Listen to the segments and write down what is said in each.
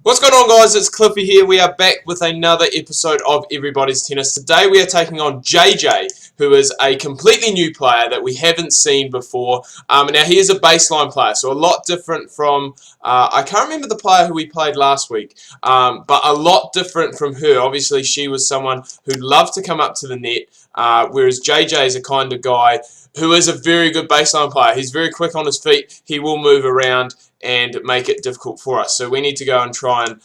What's going on, guys? It's Cliffy here. We are back with another episode of Everybody's Tennis. Today we are taking on JJ, who is a completely new player that we haven't seen before. Now he is a baseline player, so a lot different from, I can't remember the player who we played last week, but a lot different from her. Obviously she was someone who loved to come up to the net, whereas JJ is a kind of guy who is a very good baseline player. He's very quick on his feet, he will move around and make it difficult for us. So we need to go and try and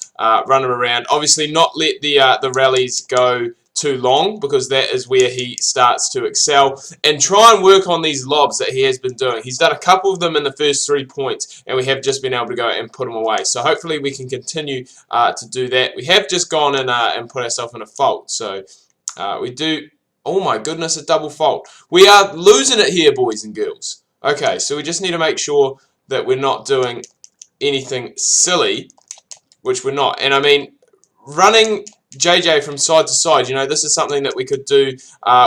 run him around. Obviously not let the rallies go too long, because that is where he starts to excel, and try and work on these lobs that he has been doing. He's done a couple of them in the first 3 points, and we have just been able to go and put them away. So hopefully we can continue to do that. We have just gone in and put ourselves in a fault. So we do... Oh my goodness, a double fault. We are losing it here, boys and girls. Okay, so we just need to make sure that we're not doing anything silly, which we're not. And I mean, running JJ from side to side, you know, this is something that we could do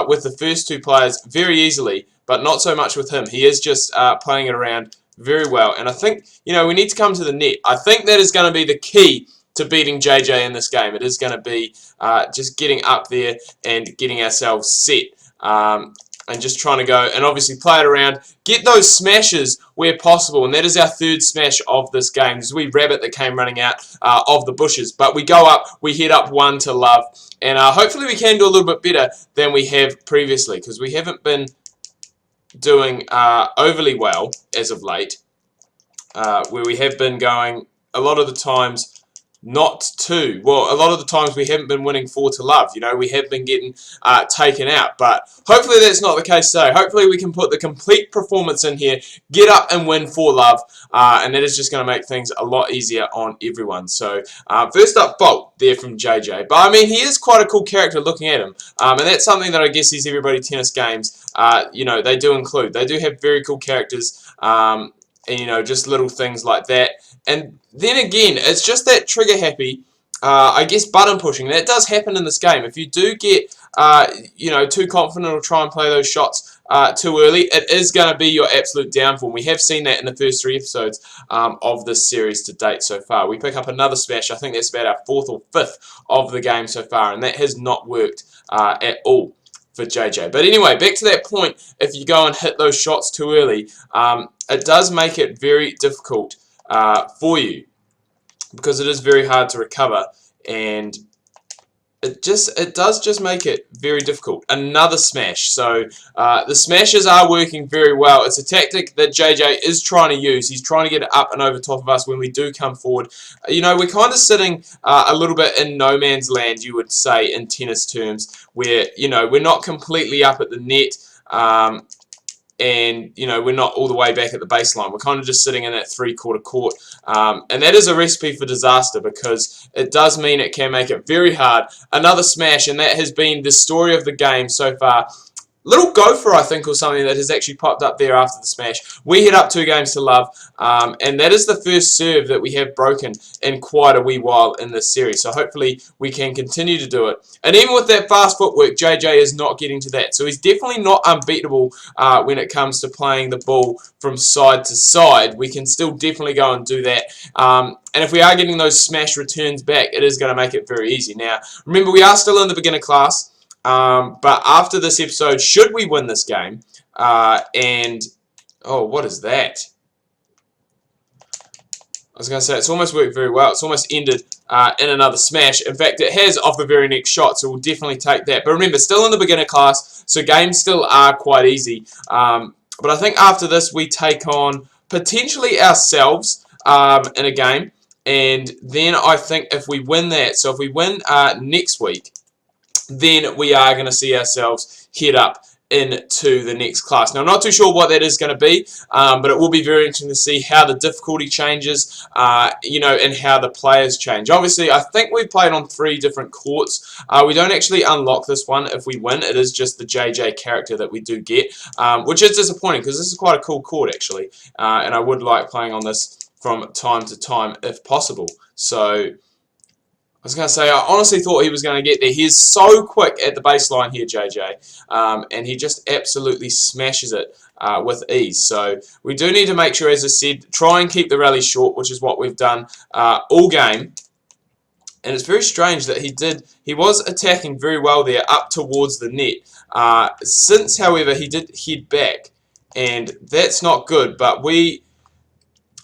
with the first two players very easily, but not so much with him. He is just playing it around very well. And I think, you know, we need to come to the net. I think that is going to be the key to beating JJ in this game. It is going to be just getting up there and getting ourselves set. And just trying to go and obviously play it around, get those smashes where possible, and that is our third smash of this game. There's a wee rabbit that came running out of the bushes, but we go up, we head up 1 to love, and hopefully we can do a little bit better than we have previously, because we haven't been doing overly well as of late, where we have been going a lot of the times not to. Well, a lot of the times we haven't been winning 4 to love. You know, we have been getting taken out. But hopefully that's not the case today. Hopefully we can put the complete performance in here, get up and win 4 love, and that is just going to make things a lot easier on everyone. So first up, fault there from JJ. But I mean, he is quite a cool character looking at him, and that's something that I guess these Everybody Tennis games, you know, they do include. They do have very cool characters, and you know, just little things like that. And then again, it's just that trigger happy, I guess, button pushing. That does happen in this game. If you do get, you know, too confident or try and play those shots too early, it is going to be your absolute downfall. We have seen that in the first 3 episodes of this series to date so far. We pick up another smash. I think that's about our 4th or 5th of the game so far, and that has not worked at all for JJ. But anyway, back to that point, if you go and hit those shots too early, it does make it very difficult for you, because it is very hard to recover, and it does just make it very difficult. Another smash. So the smashes are working very well. It's a tactic that JJ is trying to use. He's trying to get it up and over top of us when we do come forward. You know, we're kind of sitting a little bit in no man's land, you would say, in tennis terms, where, you know, we're not completely up at the net, and, you know, we're not all the way back at the baseline. We're kind of just sitting in that 3/4 court. And that is a recipe for disaster, because it does mean it can make it very hard. Another smash, and that has been the story of the game so far. Little gopher, I think, or something that has actually popped up there after the smash. We head up 2 games to love, and that is the first serve that we have broken in quite a wee while in this series. So hopefully we can continue to do it. And even with that fast footwork, JJ is not getting to that. So he's definitely not unbeatable when it comes to playing the ball from side to side. We can still definitely go and do that. And if we are getting those smash returns back, it is going to make it very easy. Now, remember, we are still in the beginner class. But after this episode, should we win this game, and, oh, what is that? I was going to say, it's almost worked very well. It's almost ended in another smash. In fact, it has off the very next shot, so we'll definitely take that. But remember, still in the beginner class, so games still are quite easy. But I think after this, we take on potentially ourselves in a game, and then I think if we win that, so if we win next week, then we are going to see ourselves head up into the next class. Now, I'm not too sure what that is going to be, but it will be very interesting to see how the difficulty changes, you know, and how the players change. Obviously, I think we've played on 3 different courts. We don't actually unlock this one if we win. It is just the JJ character that we do get, which is disappointing, because this is quite a cool court, actually, and I would like playing on this from time to time if possible. So I was going to say, I honestly thought he was going to get there. He is so quick at the baseline here, JJ, and he just absolutely smashes it with ease. So we do need to make sure, as I said, try and keep the rally short, which is what we've done all game. And it's very strange that he was attacking very well there up towards the net. Since, however, he did head back, and that's not good. But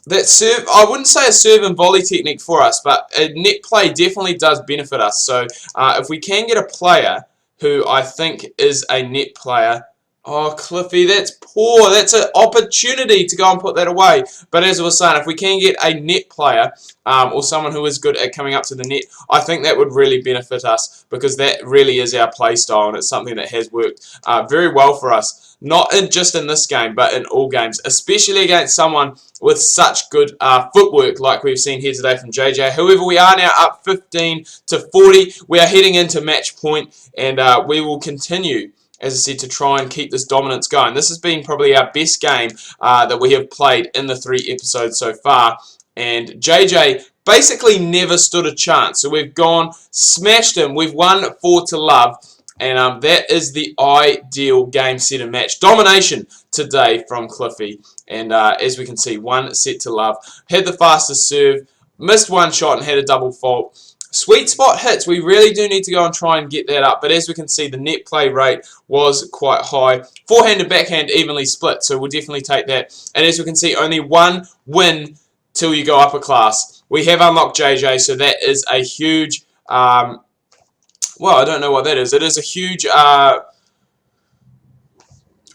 that serve, I wouldn't say a serve and volley technique for us, but a net play definitely does benefit us. So if we can get a player who I think is a net player. Oh, Cliffy, that's poor. That's an opportunity to go and put that away. But as I was saying, if we can get a net player or someone who is good at coming up to the net, I think that would really benefit us, because that really is our play style, and it's something that has worked very well for us. Not just in this game, but in all games, especially against someone with such good footwork like we've seen here today from JJ. However, we are now up 15-40. We are heading into match point, and we will continue, as I said, to try and keep this dominance going. This has been probably our best game that we have played in the 3 episodes so far. And JJ basically never stood a chance. So we've gone, smashed him. We've won 4-love. And that is the ideal game, set, and match. Domination today from Cliffy. And as we can see, 1 set to love. Had the fastest serve. Missed 1 shot and had a double fault. Sweet spot hits, we really do need to go and try and get that up, but as we can see, the net play rate was quite high. Forehand and backhand evenly split, so we'll definitely take that. And as we can see, only 1 win till you go up a class. We have unlocked JJ, so that is a huge, well, I don't know what that is. It is a huge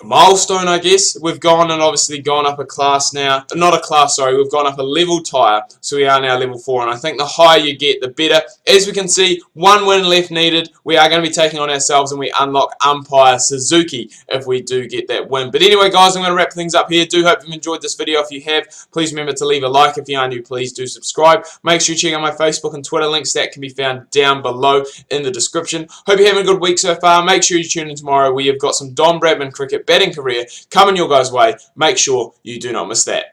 milestone, I guess. We've gone and obviously gone up a class now. Not a class, sorry. We've gone up a level tire. So we are now level 4. And I think the higher you get, the better. As we can see, 1 win left needed. We are going to be taking on ourselves, and we unlock Umpire Suzuki if we do get that win. But anyway, guys, I'm going to wrap things up here. Do hope you've enjoyed this video. If you have, please remember to leave a like. If you are new, please do subscribe. Make sure you check out my Facebook and Twitter links. That can be found down below in the description. Hope you're having a good week so far. Make sure you tune in tomorrow. We have got some Don Bradman cricket batting career coming your guys' way. Make sure you do not miss that.